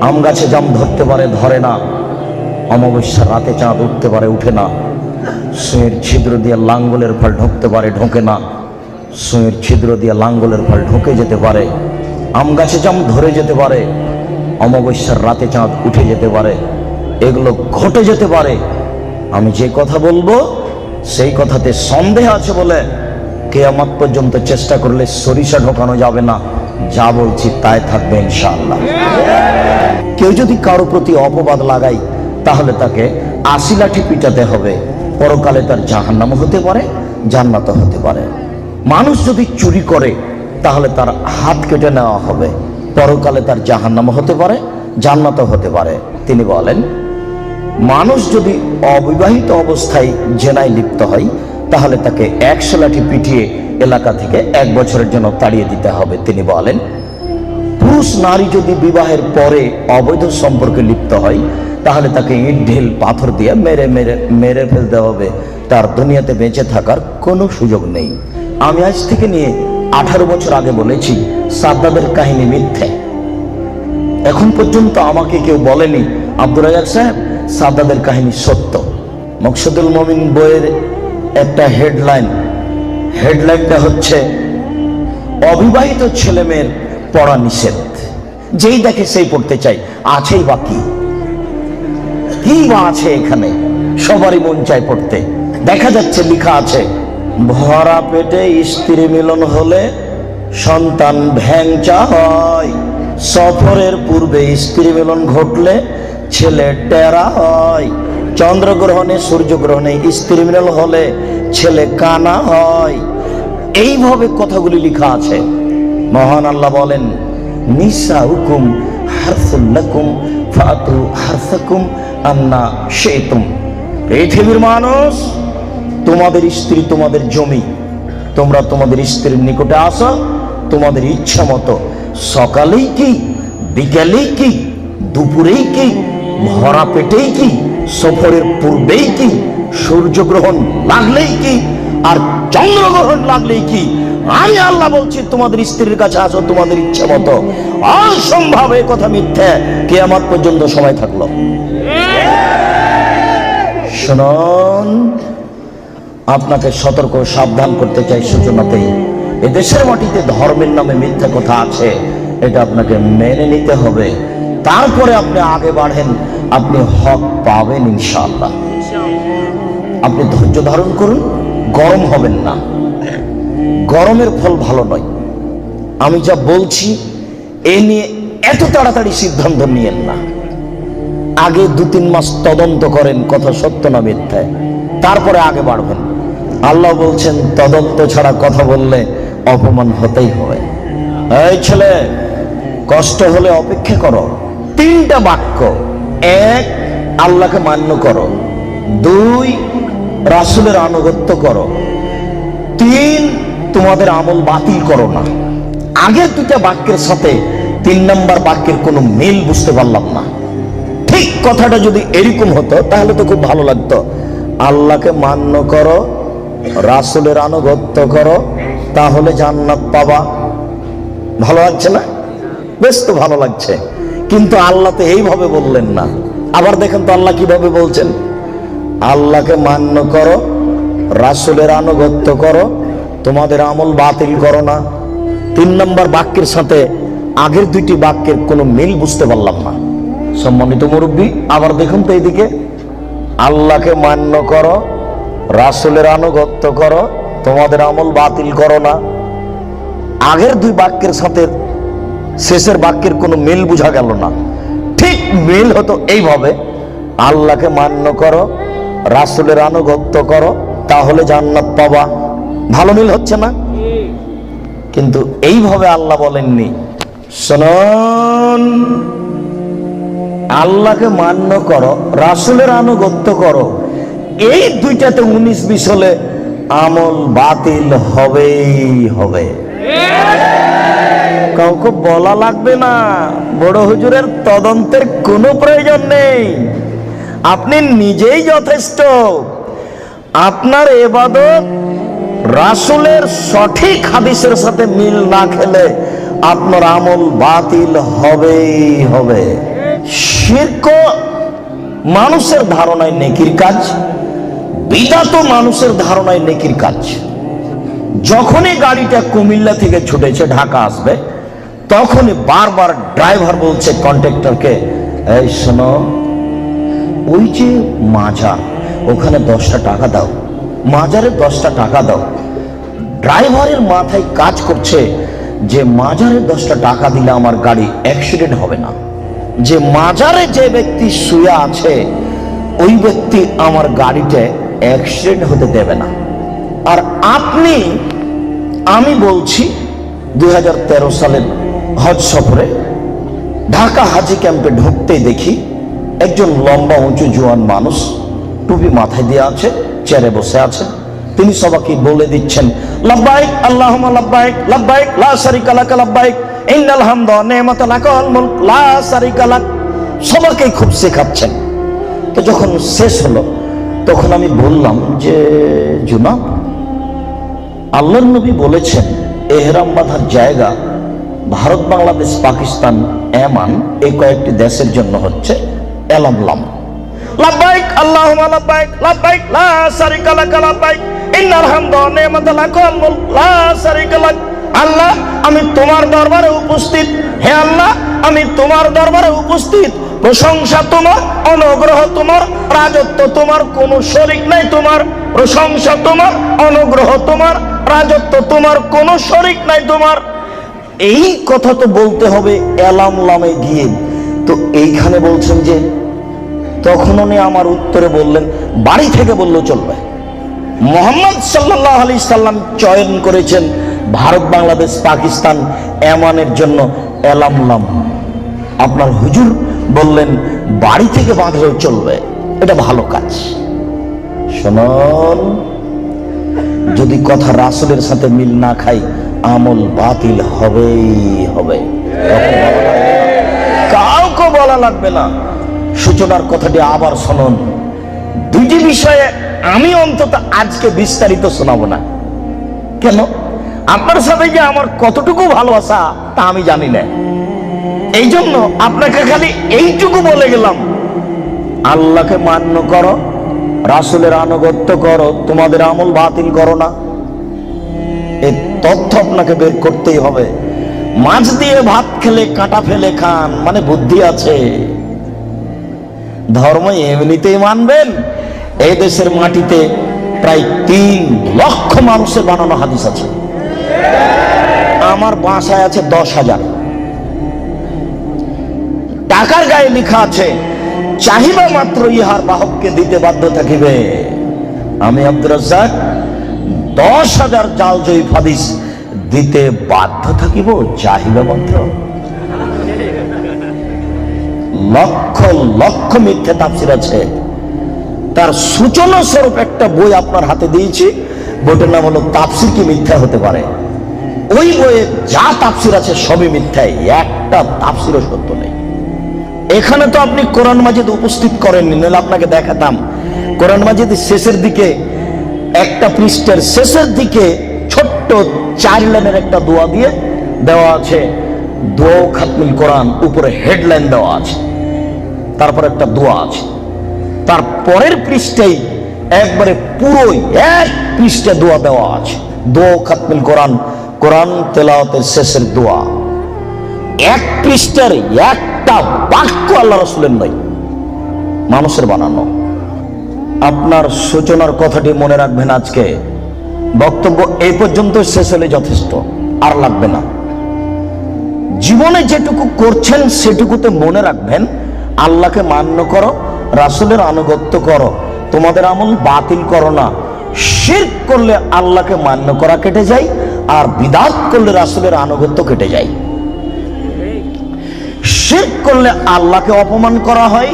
আম গাছে জাম ধরতে পারে, ধরে না। অমাবস্যার রাতে চাঁদ উঠতে পারে, উঠে না। সুঁয়ের ছিদ্র দিয়ে লাঙ্গলের ফল ঢুকতে পারে, ঢোকে না। সুঁয়ের ছিদ্র দিয়ে লাঙ্গলের ফল ঢুকে যেতে পারে। আম গাছে জাম ধরে যেতে পারে, অমাবস্যার রাতে চাঁদ উঠে যেতে পারে, এগুলো ঘটে যেতে পারে। আমি যে কথা বলবো সেই কথাতে সন্দেহ আছে বলে কিয়ামত পর্যন্ত চেষ্টা করলে সরিষা ঢোকানো যাবে না। যা বলছি তাই থাকবে ইনশাআল্লাহ। কেউ যদি কারো প্রতি অপবাদ লাগায় তাহলে তাকে ৮০ লাঠি পিটাতে হবে। পরকালে তার জাহান্নাম হতে পারে, জান্নাত হতে পারে। মানুষ যদি চুরি করে তাহলে তার হাত কেটে নেওয়া হবে। পরকালে তার জাহান্নাম হতে পারে, জান্নাত হতে পারে। তিনি বলেন, মানুষ যদি অবিবাহিত অবস্থায় জেনায় লিপ্ত হয় তাহলে তাকে ১০০ লাঠি পিটিয়ে এলাকা থেকে ১ বছরের জন্য তাড়িয়ে দিতে হবে। তিনি বলেন, পুরুষ নারী যদি বিবাহের পরে অবৈধ সম্পর্কে লিপ্ত হয় তাহলে তাকে ইট ঢিল পাথর দিয়ে মেরে ফেলতে হবে। তার দুনিয়াতে বেঁচে থাকার কোনো সুযোগ নেই। আমি আজ থেকে নিয়ে 18 বছর আগে বলেছি সাদ্দাদের কাহিনী মিথ্যে। এখন পর্যন্ত আমাকে কেউ বলেনি আব্দুর রাজ্জাক সাহেব সাদ্দাদের কাহিনী সত্য। মকসুদুল মুমিন বইয়ের একটা হেডলাইনটা হচ্ছে অবিবাহিত ছেলে মেয়ের পড়া নিষেধ। যেই দেখে সেই পড়তে চাই। আছেই বাকি কি বা আছে এখানে? সবারই মন চায় পড়তে। দেখা যাচ্ছে লেখা আছে, ভরা পেটে স্ত্রী মিলন হলে সন্তান ভ্যাংচা হয়, সফরের পূর্বে স্ত্রী মিলন ঘটলে ছেলে টেরা হয়, চন্দ্রগ্রহণে সূর্যগ্রহণে স্ত্রী মিলন হলে ছেলে কানা হয়। এইভাবে কথাগুলি লেখা আছে। মহান আল্লাহ বলেন, নিসাউকুম হারসুল লাকুম ফাতু হারসাকুম আন্না শিতুম। পৃথিবীর মানুষ, তোমাদের স্ত্রী তোমাদের জমি। তোমরা তোমাদের স্ত্রীর নিকটে আসো তোমাদের ইচ্ছা মতো। সকালেই কি, বিকেলেই কি, দুপুরেই কি, ভরা পেটেই কি, সফরের পূর্বেই কি, সূর্যগ্রহণ লাগলেই কি, আর চন্দ্রগ্রহণ লাগলেই কি। আমি আল্লাহ বলছি তোমাদের স্ত্রীর কাছে আসো তোমাদের ইচ্ছা মতো। অসম্ভব, এই কথা মিথ্যে। কিয়ামত পর্যন্ত সময় থাকলো। শুনুন, আপনাকে সতর্ক সাবধান করতে চাই সূচনাতেই। এদেশের মাটিতে ধর্মের নামে মিথ্যা কথা আছে, এটা আপনাকে মেনে নিতে হবে। তারপরে আপনি আগে বাড়েন, আপনি হক পাবেন ইনশাআল্লাহ। আপনি ধৈর্য ধারণ করুন, গরম হবেন না। গরমের ফল ভালো নয়। আমি যা বলছি এ নিয়ে এত তাড়াতাড়ি সিদ্ধান্ত নিয়েন না। আগে ২-৩ মাস তদন্ত করেন কথা সত্য না মিথ্যা, তারপরে আগে বাড়বেন। আল্লাহ বলছেন তদন্ত ছাড়া কথা বললে অপমান হতেই হবে। এই ছেলে, কষ্ট হলে অপেক্ষা করো। 3টা বাক্য। 1, আল্লাহকে মান্য করো। 2, রাসূলের আনুগত্য করো। 3, তোমাদের আমল বাতিল করো না। আগের 2টা বাক্যের সাথে 3 নম্বর বাক্যের কোনো মিল বুঝতে পারলাম না। ঠিক কথাটা যদি এরকম হতো তাহলে তো খুব ভালো লাগতো। আল্লাহকে মান্য করো, রাসূলের আনুগত্য করো, তাহলে জান্নাত পাবা। ভালো লাগছে না? বেশ তো ভালো লাগছে। কিন্তু আল্লাহ তো এইভাবে বললেন না। আবার দেখেন তো আল্লাহ কিভাবে বলছেন, আল্লাহকে মান্য করো, রাসূলের আনুগত্য করো, তোমাদের আমল বাতিল করো না। 3 নম্বর বাক্যের সাথে আগের 2টি বাক্যের কোনো মিল বুঝতে পারলাম না। সম্মানিত মুরব্বী, আবার দেখুন তো এইদিকে, আল্লাহকে মান্য করো, রাসূলের আনুগত্য করো, তোমাদের আমল বাতিল করো না। আগের 2 বাক্যের সাথে শেষের বাক্যের কোনো মিল বোঝা গেল না। ঠিক মিল হতো এইভাবে, আল্লাহকে মান্য করো, রাসূলের আনুগত্য করো, তাহলে জান্নাত পাবা। ভালো মিল হচ্ছে না? কিন্তু এইভাবে আল্লাহ বলেননি। শুনুন, আল্লাহকে মান্য করো, রাসূলের আনুগত্য করো, এই 2টাতে 19-20 হলে আমল বাতিল হবেই হবে। কাউকে বলা লাগবে না, বড় হুজুরের তদন্তের কোনো প্রয়োজন নেই। আপনি নিজেই যথেষ্ট। আপনার ইবাদত রাসূলের সঠিক হাদিসের সাথে মিল না খেলে আপনার আমল বাতিল হবেই হবে। শিরক মানুষের ধারণায় নেকির কাজ, বিদআত মানুষের ধারণায় নেকির কাজ। যখনই গাড়িটা কুমিল্লা থেকে ছুটেছে ঢাকা আসবে, তখনই বারবার ড্রাইভার বলছে কন্ট্রাক্টরকে, এই শোনো, ওই যে মাজার, ওখানে 10টা টাকা দাও, মাজারে 10টা টাকা দাও। ড্রাইভারের মাথায় কাজ করছে যে মাজারে 10টা টাকা দিলে আমার গাড়ি অ্যাক্সিডেন্ট হবে না, যে মাজারে যে ব্যক্তি শুয়ে আছে ওই ব্যক্তি আমার গাড়িতে অ্যাক্সিডেন্ট হতে দেবে না। আর আমি বলছি 2013 সালের হজ সফরে ঢাকা হাজি ক্যাম্পে ঢুকতেই দেখি একজন লম্বা উঁচু জোয়ান মানুষ, টুপি মাথায় দিয়ে আছে, চেয়ারে বসে আছে। তিনি সবাইকে বলে দিচ্ছেন, লাব্বাইক আল্লাহুম্মা লাব্বাইক, লাব্বাইক লা শারীকা লাক, লাব্বাইক ইন্নাল হামদা ওয়া নি'মাতা লাক ওয়াল মুলক লা শারীকা লাক। সবাইকে খুব শেখাচ্ছেন। তো যখন শেষ হলো তখন আমি বললাম যে জনাব, আল্লাহর নবী বলেছেন এহরাম বাঁধার জায়গা ভারত, বাংলাদেশ, পাকিস্তান, ওমান, এই কয়েকটি দেশের জন্য হচ্ছে এলামলাম। লাব্বাইক আল্লাহুম্মা লাব্বাইক, লাব্বাইক লা শারীকা লাক, লাব্বাইক ইন্নাল হামদা ওয়া নি'মাতা লাক ওয়াল মুলক লা শারীকা লাক। আল্লাহ, আমি তোমার দরবারে উপস্থিত। হে আল্লাহ, আমি তোমার দরবারে উপস্থিত। প্রশংসা তোমার, অনুগ্রহ তোমার, রাজত্ব তোমার, কোনো শরীক নাই তোমার। প্রশংসা তোমার, অনুগ্রহ তোমার, রাজত্ব তোমার, কোনো শরীক নাই তোমার। এই কথা তো বলতে হবে এলামলামে গিয়ে। তো এইখানে বলছেন যে, তখন উনি আমার উত্তরে বললেন, বাড়ি থেকে বললেও চলবে। মুহাম্মদ সাল্লাল্লাহু আলাইহি সাল্লাম চয়ন করেছেন ভারত, বাংলাদেশ, পাকিস্তান, ওমানের জন্য এলামলাম। আপনার হুজুর বললেন বাড়ি থেকে বাঁধলেও চলবে, এটা ভালো কাজ। শুনুন, যদি কথা রাসূলের সাথে মিল না খাই আমল বাতিল হবেই হবে, কাউকে বলা লাগবে না। সূচনার কথাটি আবার শুনুন। দুইটি বিষয়ে আমি অন্তত আজকে বিস্তারিত শোনাবো না। কেন? আপনার সাথে যে আমার কতটুকু ভালোবাসা তা আমি জানি না। এই জন্য আপনাকে খালি এইটুকু বলে গেলাম, আল্লাহকে মান্য করো, রাসূলের আনুগত্য করো, তোমাদের আমল বাতিল করো না। এই তথ্য আপনাকে বের করতেই হবে। মাছ দিয়ে ভাত খেলে কাঁটা ফেলে খান, মানে বুদ্ধি আছে। ধর্ম এমনিতেই মানবেন। এই দেশের মাটিতে প্রায় 3 লক্ষ মানুষের বানানো হাদিস আছে। আমার বাসায় আছে 10,000। টাকার গায়ে লেখা আছে, চাহিবা মাত্র ইহার বাহককে দিতে বাধ্য থাকিবে। আমি আব্দুর রাজ্জাক 10,000 জাল জয়ীফ হাদিস দিতে বাধ্য থাকিব, চাহিবা মাত্র। লক্ষ লক্ষ মিথ্যে তাফসীর আছে। তার সূচনা স্বরূপ একটা বই আপনার হাতে দিয়েছি, বইটার নাম হলো তাফসীর কি মিথ্যা হতে পারে। ওই বইয়ে যা তাফসীর আছে সবই মিথ্যা, একটা তাফসীরও সত্য নেই। এখানে তো আপনি কোরআন মাজিদ উপস্থিত করেননি, নাহলে আপনাকে দেখাতাম। কোরআন মাজিদের শেষের দিকে, একটা পৃষ্ঠার শেষের দিকে ছোট্ট 4 লাইনের একটা দোয়া দিয়ে দেওয়া আছে, দোয়া খাতমুল কোরআন, উপরে হেডলাইন দেওয়া আছে, তারপর একটা দোয়া আছে। তার পরের পৃষ্ঠায় একবারে পুরোই 1 পৃষ্ঠা দোয়া দেওয়া আছে, দোয়া খাতমুল কোরআন, কোরআন তেলাওয়াতের শেষের দোয়া। 1 পৃষ্ঠার একটা বাক্য আল্লাহ রাসূলের নয়, মানুষের বানানো। আপনার সূচনার কথাটি মনে রাখবেন। আজকে বক্তব্য এই পর্যন্ত শেষ হলে যথেষ্ট, আর লাগবে না। জীবনে যেটুকু করছেন সেটুকুতে মনে রাখবেন, আল্লাহকে মান্য করো, রাসূলের আনুগত্য করো, তোমাদের আমল বাতিল করো না। শিরক করলে আল্লাহকে মান্য করা কেটে যায়, আর বিদআত করলে রাসূলের আনুগত্য কেটে যায়। শিরক করলে আল্লাহকে অপমান করা হয়,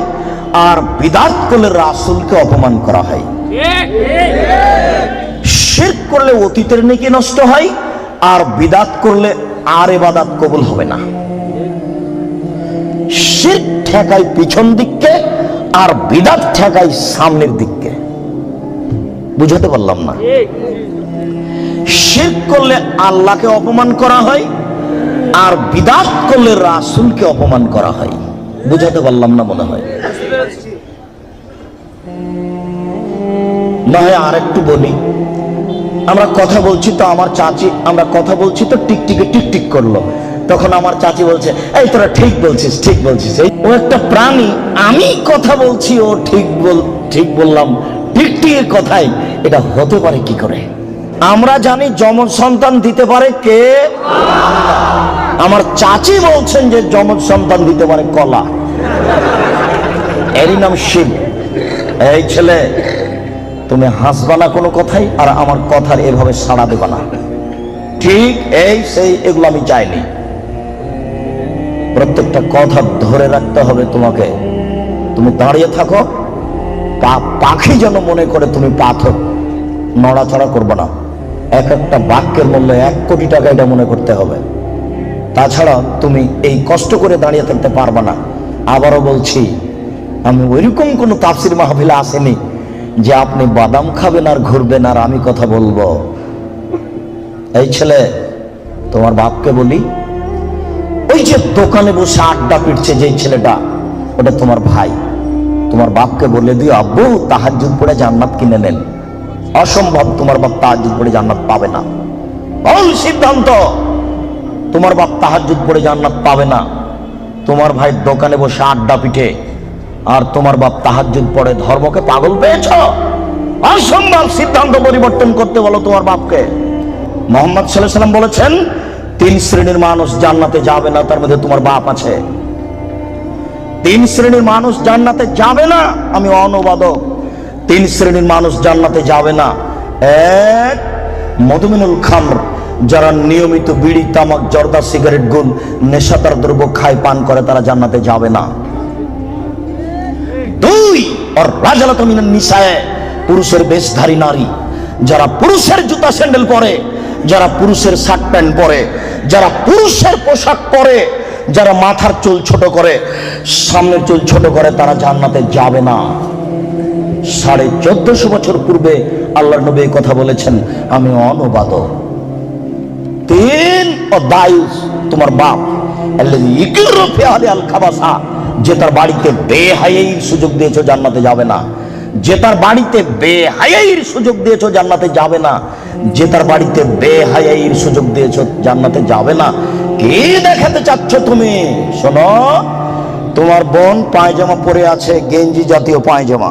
আর বিদআত করলে রাসূলকে অপমান করা হয়। শিরক করলে অতীতের নেকি নষ্ট হয়, আর বিদআত করলে আর ইবাদত কবুল হবে না। শিরক ঠেকায় পিছন দিককে, আর বিদআত ঠেকায় সামনের দিককে। বুঝাতে পারলাম না? শিরক করলে আল্লাহকে অপমান করা হয়, আর বিদআত করলে রাসূলকে অপমান করা হয়। বুঝাতে পারলাম না মনে হয়। না হয় আর একটু বলি, আমরা কথা বলছি তো আমার চাচি, আমরা কথা বলছি তো টিকটিকে টিকটিক করলো, তখন আমার চাচি বলছে এই তোরা ঠিক বলছিস ঠিক বলছিস। ও একটা প্রাণী, আমি কথা বলছি ও ঠিক বললাম, টিকটিকের কথাই এটা হতে পারে কি করে? আমরা জানি যমজ সন্তান দিতে পারে কে? আমার চাচি বলছেন যে যমজ সন্তান দিতে পারে কলা, এরই নাম শিব। এই ছেলে, তুমি হাসবা না কোনো কথাই, আর আমার কথার এভাবে সাড়া দেবা না, ঠিক এই সেই এগুলো আমি চাইনি। প্রত্যেকটা কথা ধরে রাখতে হবে তোমাকে। তুমি দাঁড়িয়ে থাকো, পাখি যেন মনে করে তুমি পাথর, নড়াচড়া করবে না। এক একটা বাক্যের মূল্য 1 কোটি টাকা, এটা মনে করতে হবে। তাছাড়া তুমি এই কষ্ট করে দাঁড়িয়ে থাকতে পারবে না। আবারও বলছি, আমি ওইরকম কোনো তাফসির মাহফিলে আসেনি যে আপনি বাদাম খাবেন আর ঘুরবেন আর আমি কথা বলবো। এই ছেলে, তোমার বাপকে বলি, ওই যে দোকানে বসে আড্ডা পিটছে যে ছেলেটা, ওটা তোমার ভাই। তোমার বাপকে বলে দিও আব্বু তাহাজ্জুদ পড়ে জান্নাত কিনে নেন। অসম্ভব, তোমার বাপ তাহাজ্জুদ পড়ে জান্নাত পাবে না। ভুল সিদ্ধান্ত, তোমার বাপ তাহাজ্জুদ পড়ে জান্নাত পাবে না। তোমার ভাই দোকানে বসে আড্ডা পিটে আর তোমার বাপ তাহাজ্জুদ পড়ে, ধর্মকে পাগল পেয়েছ? অসম্ভব, সিদ্ধান্ত পরিবর্তন করতে বলো তোমার বাপকে। মুহাম্মদ সাল্লাল্লাহু আলাইহি ওয়াসাল্লাম বলেছেন 3 শ্রেণীর মানুষ জান্নাতে যাবে না, তার মধ্যে তোমার বাপ আছে। 3 শ্রেণীর মানুষ জান্নাতে যাবে না, আমি অনুবাদক। 3 শ্রেণীর মানুষ জান্নাতে যাবে না। 1, মদমিনুল খামর, যারা নিয়মিত বিড়ি তামাক জর্দা সিগারেট গুল নেশাদার দ্রব্য খায় পান করে, তারা জান্নাতে যাবে না। 2, আর রাজালাতু মিনান নিসায়ে, পুরুষের বেশধারী নারী, যারা পুরুষের জুতা স্যান্ডেল পরে, যারা পুরুষের শার্ট প্যান্ট পরে, যারা পুরুষের পোশাক পরে, যারা মাথার চুল ছোট করে, সামনের চুল ছোট করে, তারা জান্নাতে যাবে না। 1450 বছর পূর্বে আল্লাহর নবী এই কথা বলেছেন, আমি অনুবাদক। 3, দায়ুস, তোমার বাপ, আল্লাযী ইকরু ফি আহলি আল খাবাসা, যে তার বাড়িতে বেহায়াইর সুযোগ দিয়েছো জান্নাতে যাবে না। যে তার বাড়িতে বেহায়াইর সুযোগ দিয়েছো জান্নাতে যাবে না। যে তার বাড়িতে বেহায়াইর সুযোগ দিয়েছো জান্নাতে যাবে না। কি দেখাতে চাচ্ছ তুমি? শোনো, তোমার বোন পায়জামা পরে আছে, গেঞ্জি জাতীয় পায়জামা,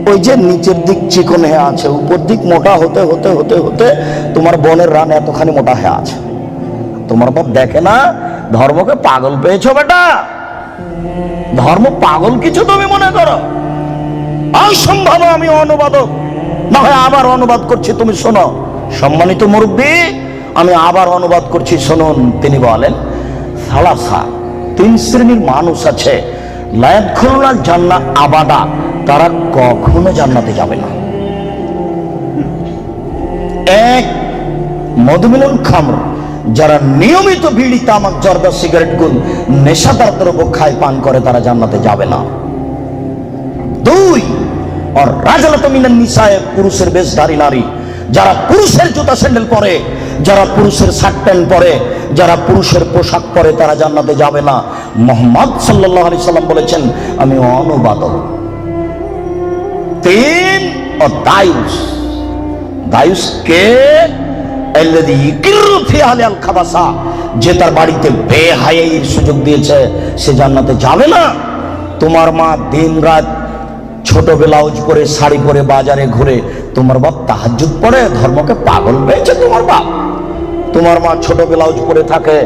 ওই যে নিচের দিক চিকন হয়ে আছে, উপর দিক মোটা হতে হতে হতে হতে তোমার বোনের রান এতখানি মোটা হয়ে আছে। তোমার বাপ দেখে না ধর্মকে পাগল পেয়েছো? বেটা, ধর্ম পাগল কিছু তুমি মনে করো? অসম্ভব, আমি অনুবাদক। না হয় আবার অনুবাদ করছি, তুমি শোনো। সম্মানিত মুরব্বী, আমি আবার অনুবাদ করছি, শুনুন। তিনি বলেন, সালাসা, 3 শ্রেণীর মানুষ আছে, লা ইয়াদখুলুনাল জান্নাহ আবাদা, তারা কখনো জান্নাতে যাবে না। 1, মদমিনুল খামর, যারা নিয়মিত বিড়ি তামাক জর্দা সিগারেট গুল নেশাদার দ্রব্য খায় পান করে, তারা জান্নাতে যাবে না। 2, আর রাজালাতু মিনান নিসায়ে, পুরুষের বেশধারী নারী, যারা পুরুষের জুতা স্যান্ডেল পরে, যারা পুরুষের শার্ট প্যান্ট পরে, যারা পুরুষের পোশাক পরে, তারা জান্নাতে যাবে না। মুহাম্মদ সাল্লাল্লাহু আলাইহি সাল্লাম বলেছেন, আমি অনুবাদক। 3, দায়ুস, দায়ুস কে? আল্লাযী ইকরু ফি আহলি আল খাবাসা, যে তার বাড়িতে বেহায়াইর সুযোগ দিয়েছে, সে জান্নাতে যাবে না। তোমার মা দিন রাত ছোট ব্লাউজ পরে শাড়ি পরে বাজারে ঘুরে, তোমার বাপ তাহাজ্জুদ পড়ে, ধর্মকে পাগল পেয়েছে তোমার বাপ। তোমার মা ছোট ব্লাউজ পরে থাকে,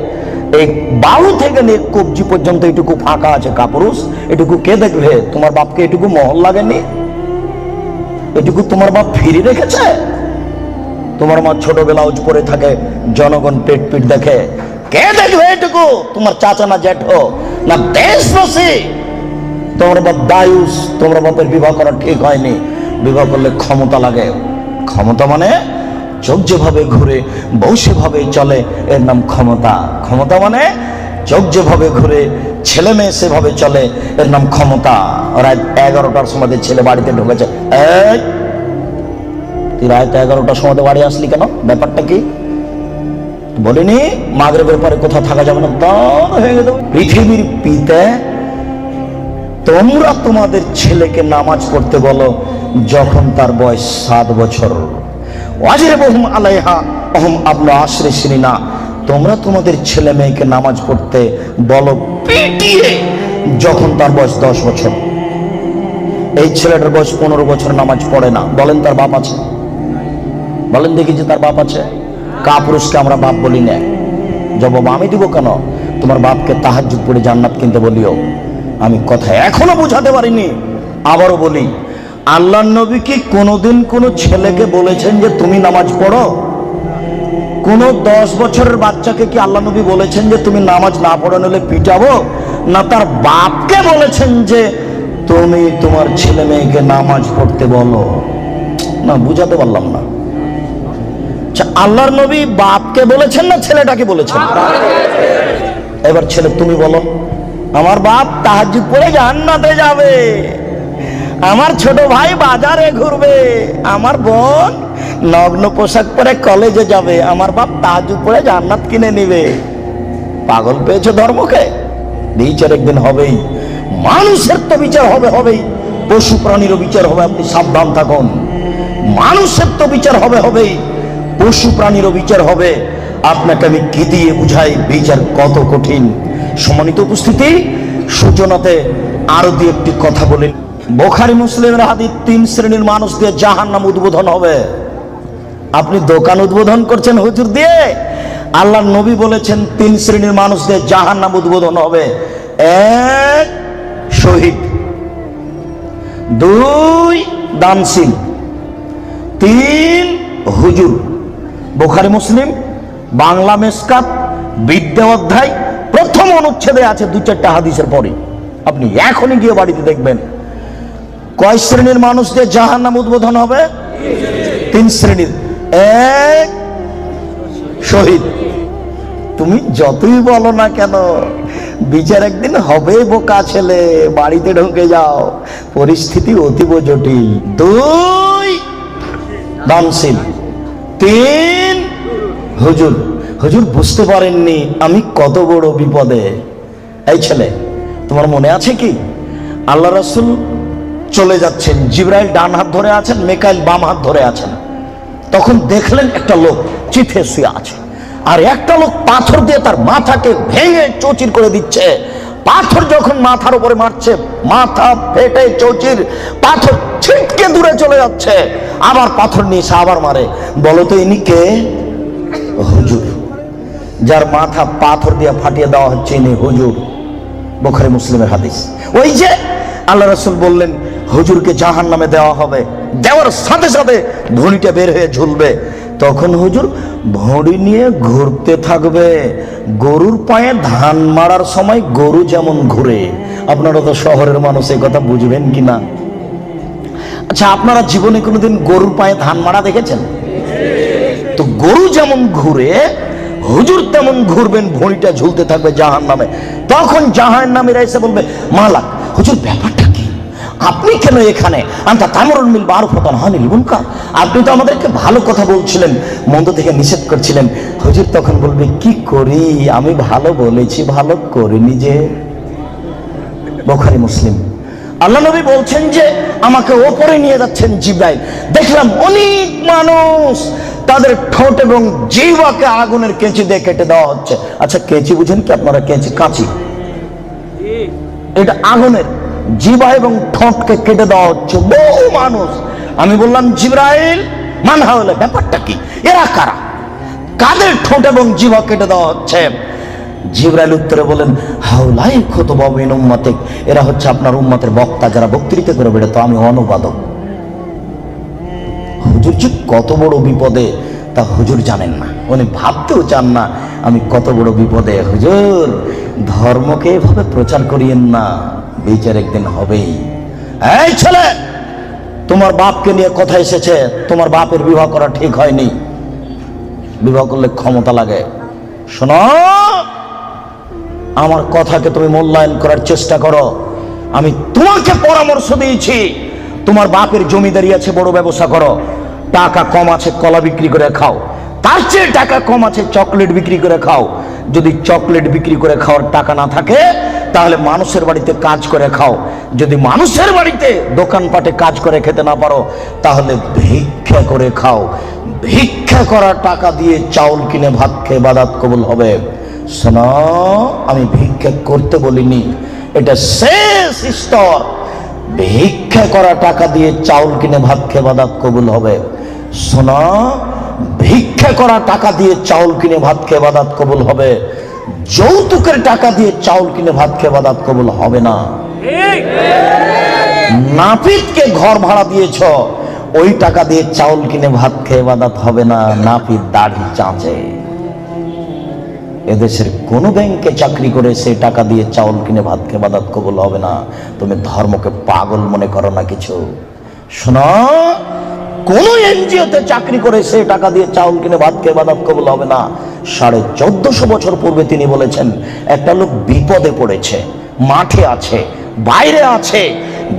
এই বাহু থেকে নিয়ে কবজি পর্যন্ত এটুকু ফাঁকা আছে কাপুরুষ, এটুকু কে দেখবে? তোমার বাপকে এটুকু মহল লাগেনি? এটুকু তোমার বাপ ফিরে রেখেছে? তোমার মা ছোট ব্লাউজ পরে থাকে, জনগণ পেট পিট দেখে, কে দেখবে এটুকু? তোমার চাচা না জ্যাঠো না দেশবাসী? তোমার বাপ দায়ুস, তোমার বাপের বিবাহ করা ঠিক হয়নি। বিবাহ করলে ক্ষমতা লাগে। ক্ষমতা মানে চোখ যেভাবে ঘুরে বউ সেভাবে চলে, এর নাম ক্ষমতা। ক্ষমতা মানে চোখ যেভাবে ঘুরে ছেলে মেয়ে সেভাবে চলে, এর নাম ক্ষমতা। রাত 11টার সময় ছেলে বাড়িতে ঢুকেছে, এই তুই রাত 11টার সময় বাড়ি আসলি কেন? ব্যাপারটা কি? বলিনি মাগরিবের পরে কোথাও থাকা যাবে না, তার হয়ে গেল। পৃথিবীর পিতা তোমরা তোমাদের ছেলেকে নামাজ পড়তে বলো যখন তার বয়স 7 বছর। ওয়াজিবুহুম আলাইহা ওহুম আবনা আশরি সিনিনা, তোমরা তোমাদের ছেলে মেয়েকে নামাজ পড়তে বলো পিটিয়ে যখন তার বয়স 10 বছর। এই ছেলেটার বয়স 15 বছর, নামাজ পড়ে না, বলেন তার বাপ আছে? বলেন দেখি যে তার বাপ আছে? কাপুরুষকে আমরা বাপ বলি না। জবাব আমি দিব কেন? তোমার বাপকে তাহাজ্জুদ পড়ে জান্নাত কিনতে বলিও। আমি কথা এখনো বুঝাতে পারিনি, আবারও বলি, আল্লাহর নবী কি কোনোদিন কোনো ছেলেকে বলেছেন যে তুমি নামাজ পড়ো? কোন 10 বছরের বাচ্চাকে কি আল্লাহ নবী বলেছেন যে তুমি নামাজ না পড়ো নিলে পিটাবো? না তার বাপকে বলেছেন যে তুমি তোমার ছেলে মেয়েকে নামাজ পড়তে বলো? না, বুঝাতে পারলাম না। আল্লাহর নবী বাপকে বলেছেন না ছেলেটাকে বলেছেন? এবার ছেলে তুমি বলো, আমার বাপ তাহাজ্জুদ পড়ে জান্নাতে যাবে, আমার ছোট ভাই বাজারে ঘুরবে, আমার বোন নগ্ন পোশাক পরে কলেজে যাবে, আমার বাপ তাহাজ্জুদ পড়ে জান্নাত কিনে নিবে। পাগল পেয়েছো ধর্মকে? বিচার একদিন হবেই। মানুষের তো বিচার হবেই, পশু প্রাণীরও বিচার হবে, আপনি সাবধান থাকুন। মানুষের তো বিচার হবেই, পশু প্রাণীরও বিচার হবে। আপনাকে আমি কি দিয়ে বুঝাই বিচার কত কঠিন। সম্মানিত উপস্থিতি, সূচনাতে আরো দিয়ে একটি কথা বলি। বুখারী মুসলিমের হাদিস, 3 শ্রেণীর মানুষ দিয়ে জাহান্নাম উদ্বোধন হবে। আপনি দোকান উদ্বোধন করছেন হুজুর দিয়ে? আল্লাহর নবী বলেছেন 3 শ্রেণীর মানুষ দিয়ে জাহান্নাম উদ্বোধন হবে। 1 শহীদ, 2 দানশীল, 3 হুজুর। বুখারী মুসলিম বাংলা মেসকাত বিদ্যা অধ্যায় প্রথম অনুচ্ছেদে আছে 2-4টা হাদিসের পরে। আপনি এখনই গিয়ে বাড়িতে দেখবেন কয় শ্রেণীর মানুষ দিয়ে জাহান্নাম উদ্বোধন হবে? 3 শ্রেণীর। 1 শহীদ। তুমি যতই বলো না কেন বিচার একদিন হবে বোকা ছেলে, বাড়িতে ঢুকে যাও, পরিস্থিতি অতীব জটিল। 2 দানশীল, 3 হুজুর। হুজুর বুঝতে পারেননি আমি কত বড় বিপদে। এই ছেলে, তোমার মনে আছে কি আল্লাহ রাসূল চলে যাচ্ছেন, জিবরাইল ডান হাত ধরে আছেন, মিকাইল বাম হাত ধরে আছেন। তখন দেখলেন একটা লোক চিথে শুয়ে আছে, আর একটা লোক পাথর দিয়ে তার মাথাকে ভেঙে চৌচির করে দিচ্ছে। পাথর যখন মাথার উপরে মারছে, মাথা ফেটে চৌচির, পাথর ছিটকে দূরে চলে যাচ্ছে। আবার পাথর নিয়ে এসে আবার মারে। বলো তো ইনি কে? হুজুর। যার মাথা পাথর দিয়ে ফাটিয়ে দেওয়া হচ্ছে ইনি হুজুর। বুখারী মুসলিমের হাদিস। ওই যে আল্লাহ রাসূল বললেন হুজুরকে জাহান্নামে দেওয়া হবে, দেওয়ার সাথে সাথে ভুঁড়িটা বের হয়ে ঝুলবে। তখন হুজুর ভুঁড়ি নিয়ে ঘুরতে থাকবে। গরুর পায়ে ধান মারার সময় গরু যেমন ঘুরে। আপনারা তো শহরের মানুষ, এই কথা বুঝবেন কিনা? আচ্ছা, আপনারা জীবনে কোনোদিন গরুর পায়ে ধান মারা দেখেছেন? তো গরু যেমন ঘুরে হুজুর তেমন ঘুরবেন, ভুঁড়িটা ঝুলতে থাকবে জাহান্নামে। তখন জাহান্নামীরা এসে বলবে, মালাক হুজুর ব্যাপারটা কি? আপনি কেন এখানে? আনতা তামরুল বিল মারুফ ওয়া তানহা আনিল মুনকার। আপনি তো আমাদেরকে ভালো কথা বলছিলেন, মন্দ থেকে নিষেধ করছিলেন। হুজুর তখন বলবে, কি করি, আমি ভালো বলেছি, ভালো করিনি যে। বুখারী মুসলিম। আল্লাহ নবী বলছেন যে আমাকে ওপরে নিয়ে যাচ্ছেন জিবরাইল, দেখলাম অনেক মানুষ তাদের ঠোঁট এবং জিহ্বাকে আগুনের কেঁচি দিয়ে কেটে দেওয়া হচ্ছে। আচ্ছা, কেঁচি বুঝেন কি আপনারা? কেঁচি, কাঁচি, এটা আগুনের। জিহ্বা এবং ঠোঁটকে কেটে দেওয়া হচ্ছে বহু মানুষ। আমি বললাম, জিবরাইল মান হাওলা, ব্যাপারটা কি? এরা কারা? কাদের ঠোঁট এবং জিহ্বা কেটে দেওয়া হচ্ছে? জিবরাইল উত্তরে বলেন, হাওলাই খুতবা মিন উম্মতিক, এরা হচ্ছে আপনার উম্মতের বক্তা, যারা বক্তৃতা করে বেড়াতো, আমি অনুবাদক। হুজুর যে কত বড় বিপদে তা হুজুর জানেন না, উনি ভাবতেও চান না আমি কত বড় বিপদে। হুজুর ধর্মকে এভাবে প্রচার করিয়েন না, বিচার একদিন হবেই। এই ছেলে, তোমার বাপকে নিয়ে কথা এসেছে, তোমার বাপের বিবাহ করা ঠিক হয়নি, বিবাহ করলে ক্ষমতা লাগে। শোনো, আমার কথাকে তুমি মূল্যায়ন করার চেষ্টা করো। আমি তোমাকে পরামর্শ দিয়েছি, তোমার বাপের জমিদারি আছে, বড় ব্যবসা করো। টাকা কম আছে কলা বিক্রি করে খাও, তার চেয়ে টাকা কম আছে চকলেট বিক্রি করে খাও। যদি চকলেট বিক্রি করে খাওয়ার টাকা না থাকে তাহলে মানুষের বাড়িতে কাজ করে খাও। যদি মানুষের বাড়িতে দোকানপাটে কাজ করে খেতে না পারো, তাহলে ভিক্ষা করে খাও। ভিক্ষা করা টাকা দিয়ে চাউল কিনে ভাত খেয়ে ইবাদত কবুল হবে। শোনো, আমি ভিক্ষা করতে বলিনি, এটা শেষ স্তর। ভিক্ষা করা টাকা দিয়ে চাউল কিনে ভাত খেয়ে ইবাদত কবুল হবে। শোনো, ভিক্ষা করা টাকা দিয়ে চাউল কিনে ভাত খেয়ে ইবাদত কবুল হবে। যৌতুকের টাকা দিয়ে চাউল কিনে ভাত খেয়ে ইবাদত কবুল হবে না। নাপিতকে ঘর ভাড়া দিয়েছ, ওই টাকা দিয়ে চাউল কিনে ভাত খেয়ে ইবাদত হবে না। নাপিত দাড়ি চাঁচে। এদেশের কোন ব্যাংকে চাকরি করে সেই টাকা দিয়ে চাউল কিনে ভাত খেয়ে ইবাদত কবুল হবে না। তুমি ধর্মকে পাগল মনে করো না কিছু। শোনো, কোন এনজিওতে চাকরি করে সেই টাকা দিয়ে চাউল কিনে ভাত খেয়ে ইবাদত কবুল হবে না। 1450 বছর পূর্বে তিনি বলেছেন, একটা লোক বিপদে পড়েছে, মাঠে আছে, বাইরে আছে,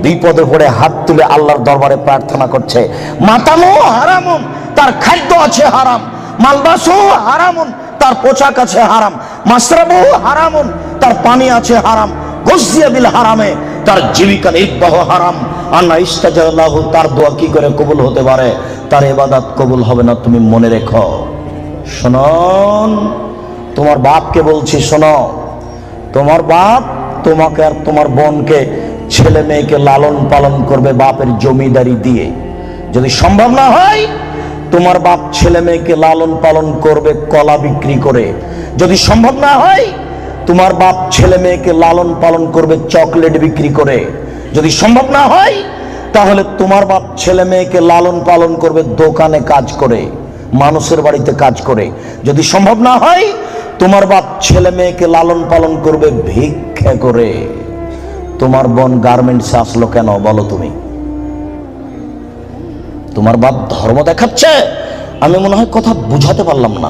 বিপদে পড়ে হাত তুলে আল্লাহর দরবারে প্রার্থনা করছে। মাতামো হারামুন, তার খাদ্য আছে হারাম। মালবাসো হারামুন, তার পোশাক আছে হারাম। মাশরাবু হারামুন, তার পানি আছে হারাম। গজিয়া বিল হারামে, তার জীবিকা নির্বাহ হারাম। আল্লাহ ইস্তাজাল্লাহু, তার দোয়া কি করে কবুল হতে পারে? তার ইবাদত কবুল হবে না, তুমি মনে রেখো। শোনন, তোমার বাপকে বলছি, শোনো, তোমার বাপ তোমাকে আর তোমার বোনকে, ছেলে মেয়েকে লালন পালন করবে বাপের জমিদারি দিয়ে। যদি সম্ভব না হয়, তোমার বাপ ছেলে মেয়েকে লালন পালন করবে কলা বিক্রি করে। যদি সম্ভব না হয়, তোমার বাপ ছেলে মেয়েকে লালন পালন করবে চকলেট বিক্রি করে। যদি সম্ভব না হয়, তাহলে তোমার বাপ ছেলে মেয়েকে লালন পালন করবে দোকানে কাজ করে, মানুষের বাড়িতে কাজ করে। যদি সম্ভব না হয়, তোমার বাপ ছেলে মেয়েকে লালন পালন করবে ভিক্ষা করে। তোমার বোন গার্মেন্টসে আসলো কেন বলো তুমি? তোমার বাপ ধর্ম দেখাচ্ছে? আমি মনে হয় কথা বুঝাতে পারলাম না।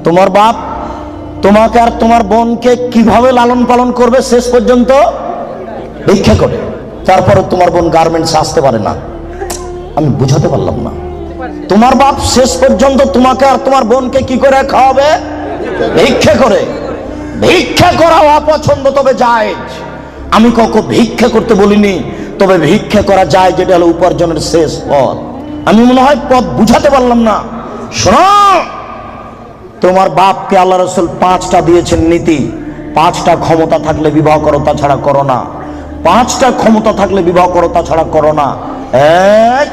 তোমার বাপ তোমাকে আর তোমার বোনকে কিভাবে লালন পালন করবে? শেষ পর্যন্ত ভিক্ষা করে। তারপরে তোমার বোন গার্মেন্টসে আসতে পারে না। আমি বুঝাতে পারলাম না। তোমার বাপ শেষ পর্যন্ত তোমাকে আর তোমার বোনকে কি করে খাওয়াবে? ভিক্ষা করে। ভিক্ষা করা অপছন্দ, তবে জায়েজ। আমি কখনো ভিক্ষা করতে বলিনি, তবে ভিক্ষা করা যায়, যেটা হলো উপার্জনের শেষ পথ। আমি মনে হয় পথ বুঝাতে পারলাম না। শোনো, তোমার বাপকে আল্লাহ রাসূল 5টা দিয়েছেন নীতি। 5টা ক্ষমতা থাকলে বিবাহ করো, তাছাড়া করো না। 5টা ক্ষমতা থাকলে বিবাহ করো, তাছাড়া করো না। 1,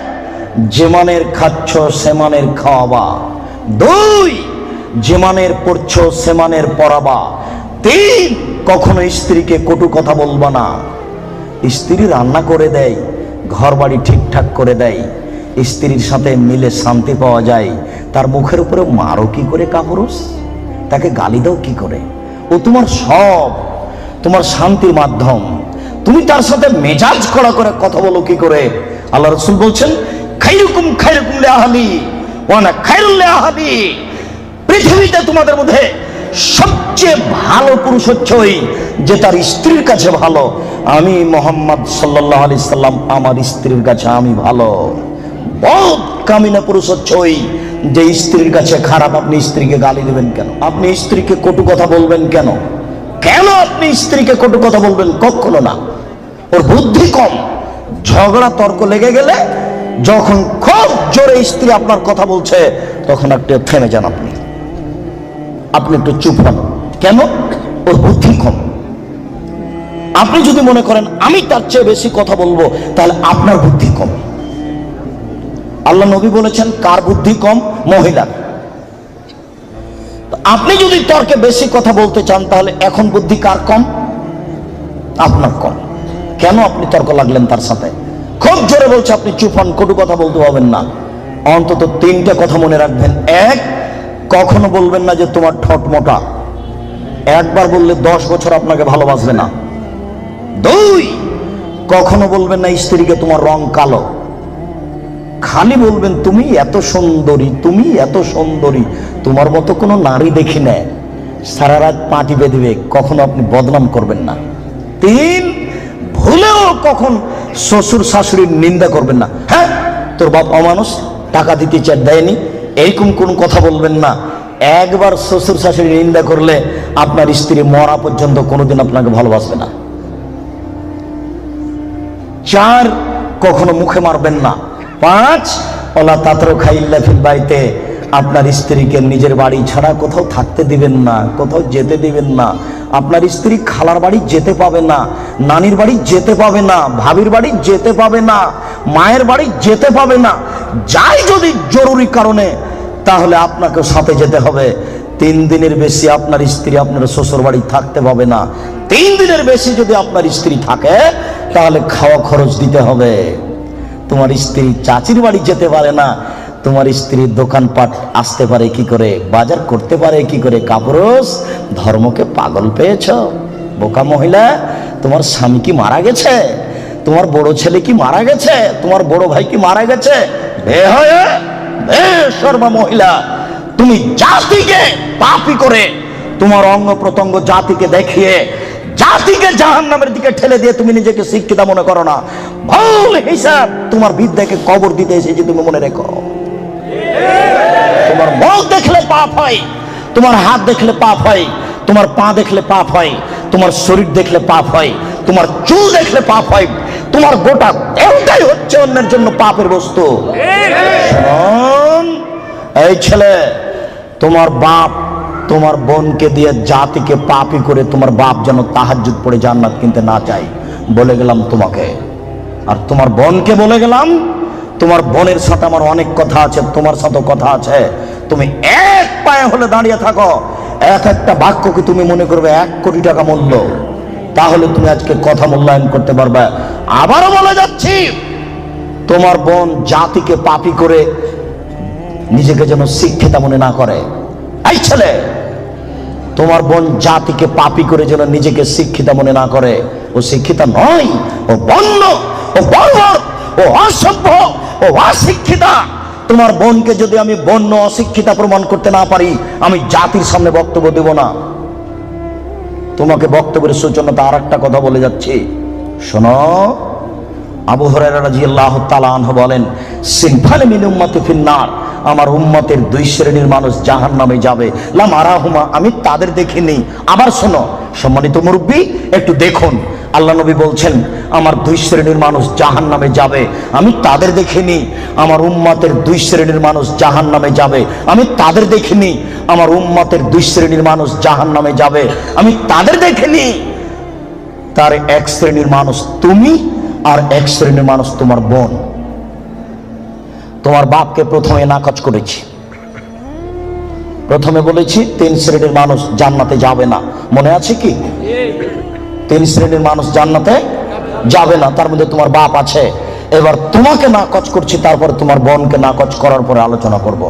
যে মানের খাচ্ছ সে মানের খাওয়াবা। 2, যে মানের পড়ছ সে মানের পড়াবা। 3, কখনো স্ত্রীকে কটু কথা বলবা না। স্ত্রী রান্না করে দেয়, ঘর বাড়ি ঠিকঠাক করে দেয়, স্ত্রীর সাথে মিলে শান্তি পাওয়া যায়, তার মুখের উপরে মারো কি করে কাপুরুষ? তাকে গালি দাও কি করে? ও তোমার সব, তোমার শান্তির মাধ্যম। তুমি তার সাথে মেজাজ কড়া করে কথা বলো কি করে? আল্লাহ রাসূল বলছেন, খাইরুকুম খাইরুকুম লিআহলি ওয়া আনা খাইরুল লিআহলি। পৃথিবীতে তোমাদের মধ্যে সবচেয়ে ভালো পুরুষ হচ্ছে ওই যে তার স্ত্রীর কাছে ভালো। আমি মুহাম্মদ সাল্লাল্লাহু আলাইহি সাল্লাম, আমার স্ত্রীর কাছে আমি ভালো। বহুত কামিনা পুরুষ হচ্ছে ওই যে স্ত্রীর কাছে খারাপ। আপনি স্ত্রীকে গালি দেবেন কেন? আপনি স্ত্রীকে কটু কথা বলবেন কেন? কেন আপনি স্ত্রীকে কটু কথা বলবেন? কখনো না। ওর বুদ্ধি কম। ঝগড়া তর্ক লেগে গেলে, যখন খুব জোরে স্ত্রী আপনার কথা বলছে, তখন একটু থেমে যান, আপনি একটু চুপ হন। কেন? ওর বুদ্ধি কম। আপনি যদি মনে করেন আমি তার চেয়ে বেশি কথা বলবো, তাহলে আপনার বুদ্ধি কম। আল্লাহ নবী বলেছেন, কার বুদ্ধি কম? মহিলার। আপনি যদি তর্কে বেশি কথা বলতে চান, তাহলে এখন বুদ্ধি কার কম? আপনার কম। কেন আপনি তর্ক লাগলেন তার সাথে? খুব জোরে বলছে, আপনি চুপ হন, কটু কথা বলতে পারবেন না। অন্তত 3টে কথা মনে রাখবেন। 1, কখনো বলবেন না যে তোমার ঠোঁট মোটা। একবার বললে 10 বছর আপনাকে ভালোবাসবে না। 2, কখনো বলবেন না স্ত্রীকে তোমার রং কালো। খালি বলবেন তুমি এত সুন্দরী, তুমি এত সুন্দরী, তোমার মতো কোনো নারী দেখি না। সারা রাত পা টিপে দিবে, কখনো আপনি বদনাম করবেন না। 3, ভুলেও কখন শ্বশুর শাশুড়ির নিন্দা করবেন না। হ্যাঁ, তোর বাপ অমানুষ, টাকা দিতে চার দেয়নি, এইরকম কোন কথা বলবেন না। একবার শ্বশুর শাশুড়ি নিন্দা করলে আপনার স্ত্রী মরা পর্যন্ত কোনোদিন আপনাকে ভালোবাসবে না। 4, কখনো মুখে মারবেন না। 5, ওলা তাতরো খাইল্লা ফিল বাইতে, আপনার স্ত্রীকে নিজের বাড়ি ছাড়া কোথাও থাকতে দিবেন না, কোথাও যেতে দিবেন না। আপনার স্ত্রী খালার বাড়ি যেতে পাবে না, নানির বাড়ি যেতে পাবে না, ভাবির বাড়ি যেতে পাবে না, মায়ের বাড়ি যেতে পাবে না। যাই যদি জরুরি কারণে, তাহলে আপনাকে সাথে যেতে হবে। 3 দিনের বেশি আপনার স্ত্রী আপনার শ্বশুর বাড়ি থাকতে পাবে না। 3 দিনের বেশি যদি আপনার স্ত্রী থাকে, তাহলে খাওয়া খরচ দিতে হবে। তোমার স্ত্রী চাচির বাড়ি যেতে পারে না, তোমার স্ত্রী দোকানপাট আসতে পারে কি করে, বাজার করতে পারে কি করে? কাপুরুষ, ধর্মকে পাগল পেয়েছ? বোকা মহিলা, তোমার স্বামী কি মারা গেছে? তোমার বড় ছেলে কি মারা গেছে? তোমার বড় ভাই কি মারা গেছে? বেশরমা মহিলা, তুমি জাতিকে পাপী করে, তোমার অঙ্গ প্রত্যঙ্গ জাতিকে দেখিয়ে, জাতিকে জাহান্নামের দিকে ঠেলে দিয়ে তুমি নিজেকে শিক্ষিত মনে করো না। ভুল হিসাব তোমার বিদ্যাকে কবর দিতে এসেছে, তুমি মনে রেখো। তোমার মুখ দেখলে পাপ হয়, তোমার হাত দেখলে পাপ হয়, তোমার পা দেখলে পাপ হয়, তোমার শরীর দেখলে পাপ হয়, তোমার চুল দেখলে পাপ হয়, তোমার গোটা দেহটাই হচ্ছে অন্যের জন্য পাপের বস্তু। এই ছেলে, তোমার বাপ তোমার বোনকে দিয়ে জাতিকে পাপী করে তোমার বাপ যেন তাহাজ্জুদ পড়ে জান্নাত কিনতে না চাই, বলে গেলাম তোমাকে। আর তোমার বোনকে বলে গেলাম, তোমার বোনের সাথে আমার অনেক কথা আছে, তোমার সাথে কথা আছে। তুমি এক পায়ে হলে দাঁড়িয়ে থাকো, এক একটা বাক্যকে তুমি মনে করবে 1 কোটি টাকা মূল্য, তাহলে তুমি আজকে কথা মূল্যায়ন করতে পারবে। আবারও বলে যাচ্ছি, তোমার বোন জাতিকে পাপী করে নিজেকে যেন শিক্ষিতা মনে না করে। এই ছেলে, তোমার বোন জাতিকে পাপী করে যেন নিজেকে শিক্ষিতা মনে না করে। ও শিক্ষিতা নয়, ও বন্য, ও বর্বর, ও অসভ্য, ও অশিক্ষিতা। তোমার বোনকে যদি আমি বন্য অশিক্ষিতা প্রমাণ করতে না পারি, আমি জাতির সামনে বক্তব্য দেব না। তোমাকে বক্তব্যের সূচনাতে আর একটা কথা বলে যাচ্ছি, শোনো। আবু হুরায়রা রাদিয়াল্লাহু তাআলা আনহু বলেন, সিনফান মিন উম্মতি ফিন্নার, আমার উম্মতের 2 শ্রেণীর মানুষ জাহান্নামে যাবে, লাম আরাহুমা, আমি তাদের দেখিনি। আবার শোনো সম্মানিত মুরব্বী, একটু দেখুন, আল্লাহ নবী বলছেন আমার 2 শ্রেণীর মানুষ জাহান্নামে যাবে, আমি তাদের দেখিনি। আমার উম্মতের 2 শ্রেণীর মানুষ জাহান্নামে যাবে, আমি তাদের দেখিনি। আমার উম্মতের 2 শ্রেণীর মানুষ জাহান্নামে যাবে, আমি তাদের দেখিনি। তার 1 শ্রেণীর মানুষ তুমি, আর 1 শ্রেণীর মানুষ তোমার বোন। তোমার বাপকে প্রথমে নাকচ করেছি, প্রথমে বলেছি 3 শ্রেণীর মানুষ জান্নাতে যাবে না, মনে আছে কি? 3 শ্রেণীর মানুষ জান্নাতে যাবে না, তার মধ্যে তোমার বাপ আছে। এবার তোমাকে নাকচ করছি, তারপরে তোমার বোনকে নাকচ করার পরে আলোচনা করব।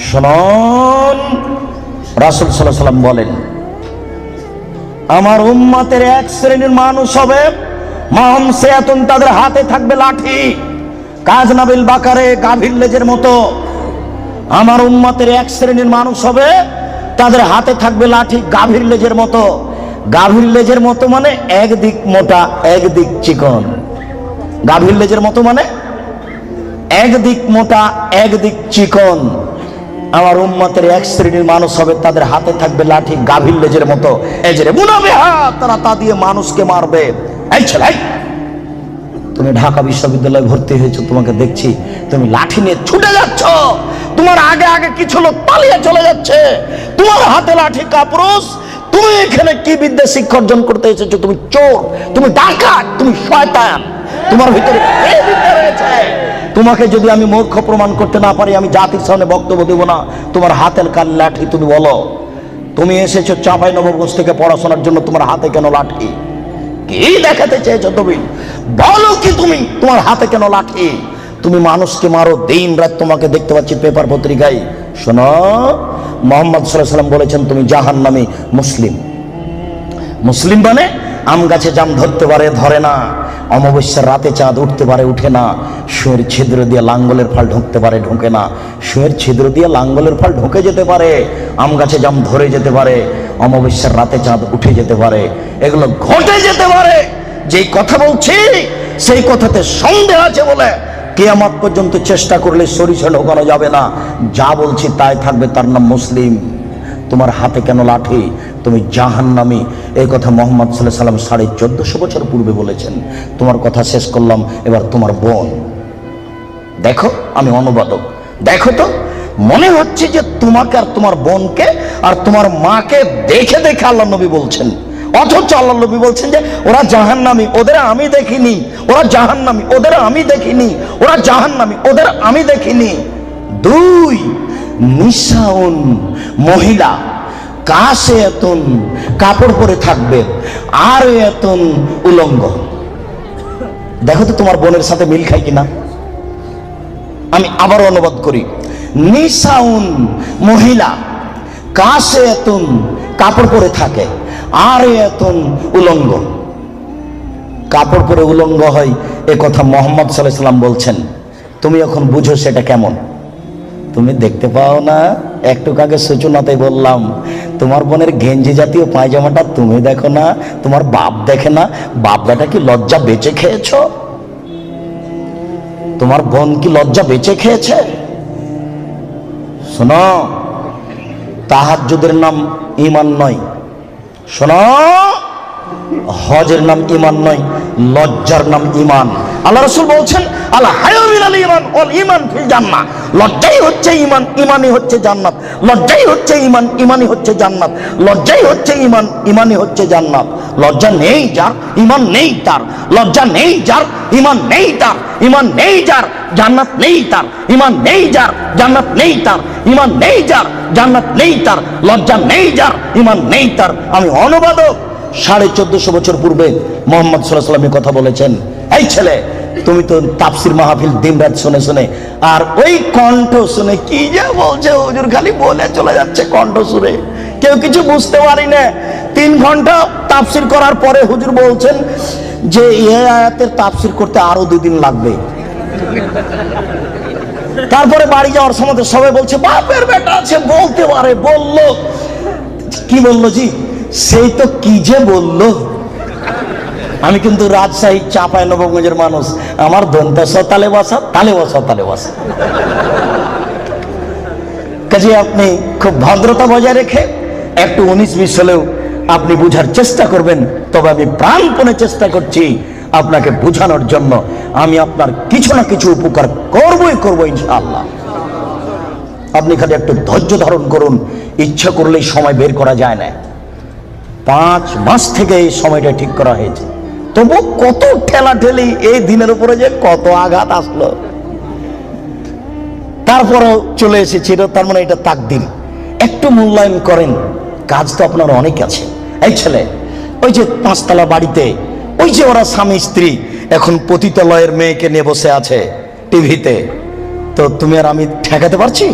শুনুন, রাসূল সাল্লাল্লাহু আলাইহি ওয়াসাল্লাম বলেন, আমার উম্মতের 1 শ্রেণীর মানুষ হবে মাহম সিয়াতুন, তাদের হাতে থাকবে লাঠি, কাজনাবিল বাকারে, গাভীর লেজের মতো। আমার উম্মতের 1 শ্রেণীর মানুষ হবে, তাদের হাতে থাকবে লাঠি গাভীর লেজের মতো। গাভীর লেজের মতো মানে একদিক মোটা একদিক চিকন। গাভীর লেজের মতো মানে একদিক মোটা একদিক চিকন। আমার উম্মতের 1 শ্রেণীর মানুষ হবে, তাদের হাতে থাকবে লাঠি গাভীর লেজের মতো, এজরে মুনাবিহা, তারা তা দিয়ে মানুষকে মারবে। এই ছেলে, তুমি ঢাকা বিশ্ববিদ্যালয়ে ভর্তি হয়েছো, তোমাকে দেখছি তুমি লাঠি নিয়ে ছুটে যাচ্ছ, তোমার আগে আগে কিছু লোক পালিয়ে চলে যাচ্ছে, তোমার হাতে লাঠি। কাপুরুষ, তুমি এখানে কি বিদ্যা শিক্ষা অর্জন করতে এসেছো? তুমি চোর, তুমি ডাকাত, তুমি শয়তান, তোমার ভিতরে এই বিদ্যা রয়েছে। তোমাকে যদি আমি মূর্খ প্রমাণ করতে না পারি, আমি জাতির সামনে বক্তব্য দেব না। তোমার হাতের কাল লাঠি, তুমি বলো, তুমি এসেছো চাঁপাইনবাবগঞ্জ থেকে পড়াশোনার জন্য, তোমার হাতে কেন লাঠি? কি দেখাতে চেয়েছো তুমি? বলো কি তুমি, তোমার হাতে কেন লাঠি? তুমি মানুষকে মারো দিন রাত, তোমাকে দেখতে পাচ্ছি পেপার পত্রিকায়। শোনো, মুহাম্মদ সাল্লাল্লাহু আলাইহি ওয়াসাল্লাম বলেছেন তুমি জাহান্নামী মুসলিম। মুসলিম মানে আম গাছে জাম ধরতে পারে, ধরে না, অমাবস্যার রাতে চাঁদ উঠতে পারে, উঠে না, শুয়ের ছিদ্র দিয়ে লাঙ্গলের ফাল ঢুকতে পারে, ঢোকে না, শুয়ের ছিদ্র দিয়ে লাঙ্গলের ফাল ঢুকে যেতে পারে, আম গাছে জাম ধরে যেতে পারে, অমাবস্যার রাতে চাঁদ উঠে যেতে পারে, এগুলো ঘটে যেতে পারে। যেই কথা বলছি সেই কথাতে সন্দেহ আছে বলে কিয়ামত পর্যন্ত চেষ্টা করলে সরিষা ঢোকানো যাবে না। যা বলছি তাই থাকবে, তার নাম মুসলিম। তোমার হাতে কেন লাঠি? তুমি জাহান্নামী। এই কথা মুহাম্মদ সাল্লাল্লাহু আলাইহি সাল্লাম 1450 বছর পূর্বে বলেছেন। তোমার কথা শেষ করলাম, এবার তোমার বোন। দেখো, আমি অনুবাদক, দেখো তো, মনে হচ্ছে যে তোমাকে আর তোমার বোনকে আর তোমার মাকে দেখে দেখে আল্লাহ নবী বলছেন, অথচ আল্লাহ নবী বলছেন যে ওরা জাহান্নামী, ওদের আমি দেখিনি। ওরা জাহান্নামী, ওদের আমি দেখিনি। ওরা জাহান্নামী, ওদের আমি দেখিনি। দুই, নিসাউন, মহিলা, কাশে এতন, কাপড় পরে থাকবে, আর এতন, উলঙ্গ। দেখো তো তোমার বোনের সাথে মিল খায় কিনা। আমি আবার অনুবাদ করি। নিসাউন, মহিলা, কাশে এতন, কাপড় পরে থাকে, আর এতন, উলঙ্গ। কাপড় পরে উলঙ্গ হয়, এ কথা মুহাম্মদ সাল্লাল্লাহু আলাইহি সাল্লাম বলছেন। তুমি এখন বুঝো সেটা কেমন। তুমি দেখতে পাও না, একটু আগে সূচনাতে বললাম, তোমার বোনের গেঞ্জি জাতীয় পায়জামাটা তুমি দেখো না, তোমার বাপ দেখে না। বাপ বেটা কি লজ্জা বেঁচে খেয়েছ? তোমার বোন কি লজ্জা বেঁচে খেয়েছে? শোনো, তাহাজ্জুদের নাম ঈমান নয়। শোনো, হজের নাম ঈমান নয়, লজ্জার নাম ঈমান। আল্লাহ রাসূল বলছেন, আল হায়া মিনাল ঈমান ওয়াল ঈমান ফিল জান্নাহ। লজ্জাই হচ্ছে ঈমান, ঈমানই হচ্ছে জান্নাত। লজ্জাই হচ্ছে ঈমান, ঈমানই হচ্ছে জান্নাত। লজ্জাই হচ্ছে ঈমান, ঈমানই হচ্ছে জান্নাত। লজ্জা নেই যার, ঈমান নেই তার। লজ্জা নেই যার, ঈমান নেই তার। ঈমান নেই যার, জান্নাত নেই তার। ঈমান নেই যার, জান্নাত নেই তার। ঈমান নেই যার, জান্নাত নেই তার। লজ্জা নেই যার, ঈমান নেই তার। আমি অনুবাদক। 1450 বছর পূর্বে মুহাম্মদ সাল্লাল্লাহু আলাইহি ওয়াসাল্লাম কথা বলেছেন। এই ছেলে, তুমি তো তাফসির মাহফিল দিনরাত শুনে শুনে, আর ওই কণ্ঠ শুনে কি যে বলছে হুজুর, খালি বলে চলে যাচ্ছে কণ্ঠ শুনে, কেউ কিছু বুঝতে পারি না। 3 ঘন্টা তাফসির করার পরে হুজুর বলছেন যে এই আয়াতের তাফসির করতে আরো 2 দিন লাগবে। তারপরে বাড়ি যাওয়ার সময় সবাই বলছে বাপের বেটা আছে, বলতে পারে। বললো কি? বললো জি, সেই তো কি যে বললো। আমি কিন্তু রাজশাহী চাঁপাইনবাবগঞ্জের মানুষ। আমার দন্তেস তালে বসা, তালে বসা, তালে বসা। কাজে আপনি খুব ভদ্রতা বজায় রেখে একটু 19-20 হলেও আপনি বুঝার চেষ্টা করবেন। তবে আমি প্রাণপণে চেষ্টা করছি আপনাকে বোঝানোর জন্য। আমি আপনার কিছু না কিছু উপকার করবই করবো ইনশাআল্লাহ। আপনি খালি একটু ধৈর্য ধারণ করুন। ইচ্ছা করলেই সময় বের করা যায় না। 5 মাস থেকে এই সময়টা ঠিক করা হয়েছে, তবু কত ঠেলা ঠেলি, এই দিনের উপরে যে কত আঘাত আসলো, তারপরেও চলে এসেছিল। তার মানে এটা তাকদীর। একটু মূল্যায়ন করেন, কাজ তো আপনার অনেক আছে। এই ছেলে, ওই যে 5 তলা বাড়িতে, ওই যে ওরা স্বামী স্ত্রী এখন পতিতালয়ের মেয়েকে নিয়ে বসে আছে টিভিতে, তো তুমি আর আমি ঠেকাতে পারছি?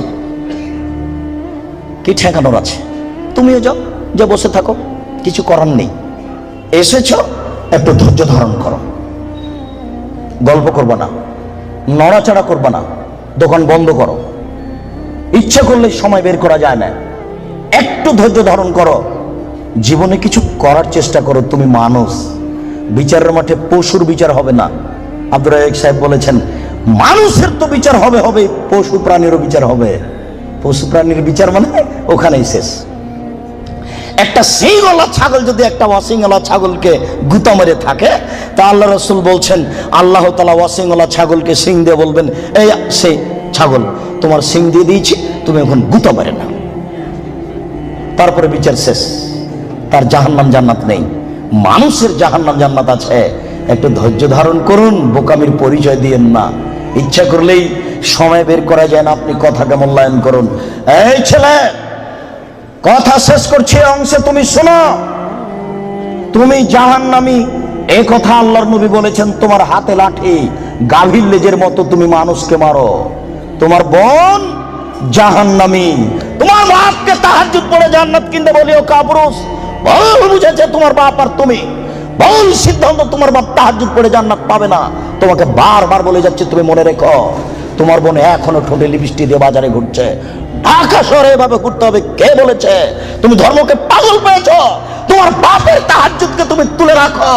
কি ঠেকানোর আছে? তুমিও যাও, যে বসে থাকো, কিছু করার নেই। এসেছো, একটু ধৈর্য ধারণ করো। গল্প করবো না, নড়াচড়া করবো না, দোকান বন্ধ করো। ইচ্ছা করলে সময় বের করা যায় না। একটু ধৈর্য ধারণ করো। জীবনে কিছু করার চেষ্টা করো। তুমি মানুষ, বিচারের মাঠে পশুর বিচার হবে না। আব্দুর রাজ্জাক সাহেব বলেছেন, মানুষের তো বিচার হবে হবে, পশু প্রাণীরও বিচার হবে। পশু প্রাণীর বিচার মানে ওখানেই শেষ। একটা সিংওয়ালা ছাগল যদি একটা অসিংওয়ালা ছাগলকে গুতা মেরে থাকে, তা আল্লাহ রাসূল বলছেন, আল্লাহ তাআলা অসিংওয়ালা ছাগলকে সিং দিয়ে বলবেন, এই সেই ছাগল, তোমার সিং দিয়ে দিয়েছি, তুমি এখন গুতা মেরে না। তারপরে বিচার শেষ। তার জাহান্নাম জান্নাত নেই। মানুষের জাহান্নাম জান্নাত আছে। একটু ধৈর্য ধারণ করুন, বোকামির পরিচয় দিয়েন না। ইচ্ছা করলেই সময় বের করা যায় না। আপনি কথাকে মূল্যায়ন করুন। এই ছেলে, কথা শেষ করছি অংশে, তুমি শোনো। তুমি জাহান্নামী, এ কথা আল্লাহর নবী বলেছেন। তোমার হাতে লাঠি, গাভীর লেজের মতো তুমি মানুষকে মারো। তোমার বোন জাহান্নামী। তোমার বাপকে তাহাজ্জুদ পড়ে জান্নাত কিনতে বলিও কাপুরুষ। ভুল বুঝেছে তোমার বাপ আর তুমি। ভুল সিদ্ধান্ত। তোমার বাপ তাহাজ্জুদ পড়ে জান্নাত পাবে না। তোমাকে বারবার বলে যাচ্ছে, তুমি মনে রেখো। তোমার বোন এখনো ঠোঁটে লিপস্টিক দিয়ে বাজারে ঘুরছে। ঢাকা শহরে এভাবে ঘুরতে হবে কে বলেছে? তুমি ধর্মকে পাগল পেয়েছো। তোমার বাপের তাহাজ্জুদকে তুমি তুলে রাখো,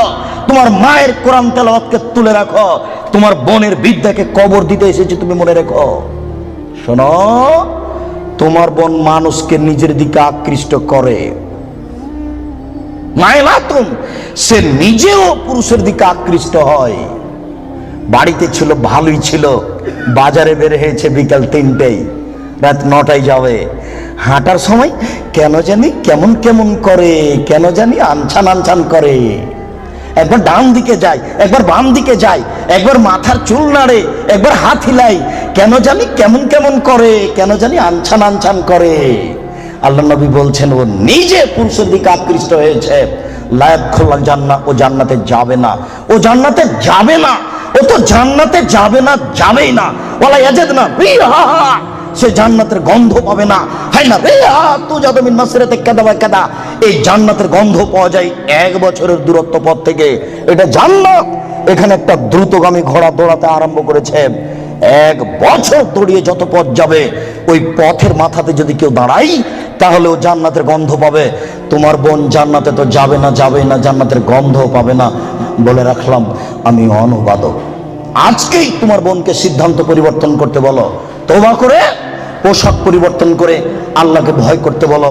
তোমার মায়ের কোরআন তেলাওয়াতকে তুলে রাখো। তোমার বোনের বিদ্যাকে কবর দিতে এসেছে, তুমি মনে রেখো। শোনো, তোমার বোন মানুষকে নিজের দিকে আকৃষ্ট করে, মাইলাতুম, সে নিজেও পুরুষের দিকে আকৃষ্ট হয়। বাড়িতে ছিল, ভালোই ছিল, বাজারে বের হয়েছে বিকাল 3টেই, রাত 9টায় যাবে। হাঁটার সময় কেন জানি কেমন কেমন করে, কেন জানি আনছান আনছান করে। একবার ডান দিকে যায়, একবার বাম দিকে যায়, একবার মাথার চুল নাড়ে, একবার হাত হিলাই, কেন জানি কেমন কেমন করে, কেন জানি আনছান আনছান করে। আল্লাহ নবী বলছেন ও নিজে পুরুষের দিকে আকৃষ্ট হয়েছে। লা ইয়াদখুলুল জান্নাহ, ও জান্নাতে যাবে না, ও জান্নাতে যাবে না, ও তো জান্নাতে যাবে না, যাবেই না। ওয়ালা ইয়াজিদনা রিহা, সে জান্নাতের গন্ধ পাবে না। হাই না রিহা তুজাদু মিন মাসরিতি কাদা ওয়া কাদা, এই জান্নাতের গন্ধ পাওয়া যায় 1 বছরের দূরত্ব পথ থেকে। এটা জান্নাত। এখানে একটা দ্রুতগামী ঘোড়া দৌড়াতে আরম্ভ করেছে। 1 বছর দৌড়িয়ে যত পথ যাবে, ওই পথের মাথাতে যদি কেউ দাঁড়াই, তাহলে ও জান্নাতের গন্ধ পাবে। তোমার বোন জান্নাতে তো যাবে না, যাবেই না, জান্নাতের গন্ধ পাবে না। বলে রাখলাম আমি অনুবাদক। আজকেই তোমার বোনকে সিদ্ধান্ত পরিবর্তন করতে বলো, তওবা করে পোশাক পরিবর্তন করে আল্লাহকে ভয় করতে বলো।